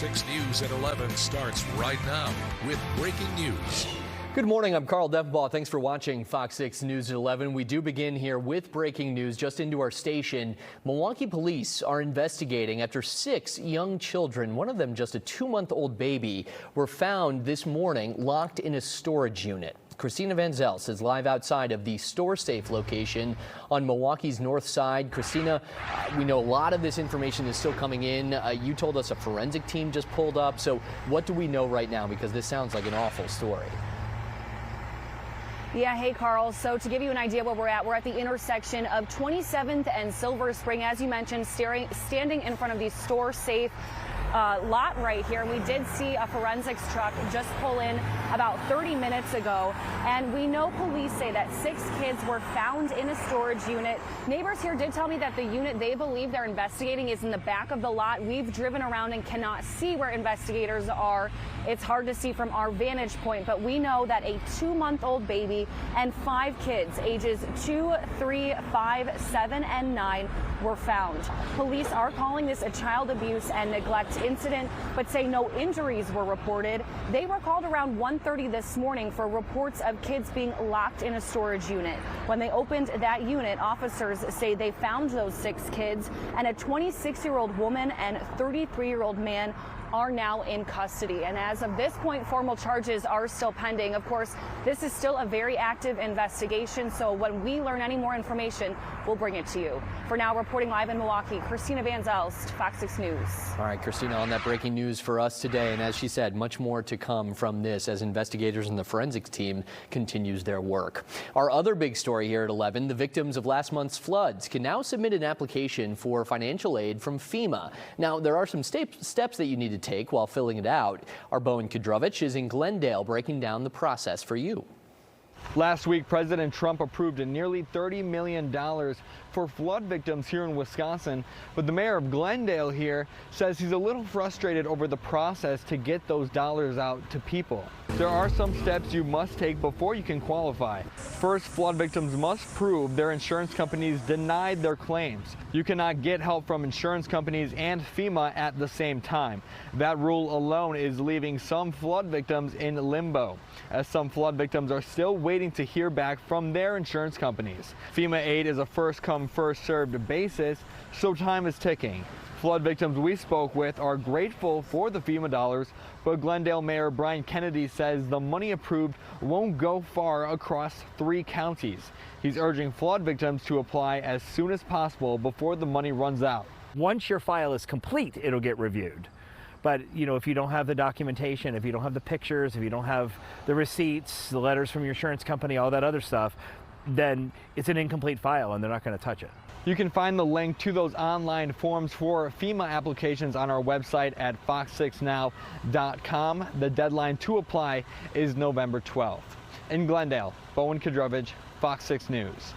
6 News at 11 starts right now with breaking news. Good morning, I'm Carl Devbaugh. Thanks for watching Fox 6 News at 11. We do begin here with breaking news just into our station. Milwaukee police are investigating after 6 young children, one of them just a 2-month-old baby, were found this morning locked in a storage unit. Christina Van Zels is live outside of the store safe location on Milwaukee's north side. Christina, we know a lot of this information is still coming in. You told us a forensic team just pulled up. So what do we know right now? Because this sounds like an awful story. Yeah, hey, Carl. So to give you an idea where we're at the intersection of 27th and Silver Spring, as you mentioned, standing in front of the store safe lot right here. We did see a forensics truck just pull in about 30 minutes ago, and we know police say that 6 kids were found in a storage unit. Neighbors here did tell me that the unit they believe they're investigating is in the back of the lot. We've driven around and cannot see where investigators are. It's hard to see from our vantage point, but we know that a 2-month-old baby and 5 kids ages 2, 3, 5, 7, and 9 were found. Police are calling this a child abuse and neglect incident, but say no injuries were reported. They were called around 1:30 this morning for reports of kids being locked in a storage unit. When they opened that unit, officers say they found those 6 kids, and a 26-year-old woman and 33-year-old man are now in custody. And as of this point, formal charges are still pending. Of course, this is still a very active investigation, so when we learn any more information, we'll bring it to you. For now, reporting live in Milwaukee, Christina Van Zelst, Fox 6 News. All right, Christina, on that breaking news for us today. And as she said, much more to come from this as investigators and the forensics team continues their work. Our other big story here at 11, the victims of last month's floods can now submit an application for financial aid from FEMA. Now, there are some steps that you need to take while filling it out. Our Bowen Kudrovich is in Glendale breaking down the process for you. Last week, President Trump approved a nearly $30 million for flood victims here in Wisconsin, but the mayor of Glendale here says he's a little frustrated over the process to get those dollars out to people. There are some steps you must take before you can qualify. First, flood victims must prove their insurance companies denied their claims. You cannot get help from insurance companies and FEMA at the same time. That rule alone is leaving some flood victims in limbo, as some flood victims are still waiting to hear back from their insurance companies. FEMA aid is a first-come, first-served basis, so time is ticking. Flood victims we spoke with are grateful for the FEMA dollars, but Glendale Mayor Brian Kennedy says the money approved won't go far across 3 counties. He's urging flood victims to apply as soon as possible before the money runs out. Once your file is complete, it'll get reviewed. But, you know, if you don't have the documentation, if you don't have the pictures, if you don't have the receipts, the letters from your insurance company, all that other stuff, then it's an incomplete file and they're not going to touch it. You can find the link to those online forms for FEMA applications on our website at fox6now.com. The deadline to apply is November 12th. In Glendale, Bowen Kudrovich, Fox 6 News.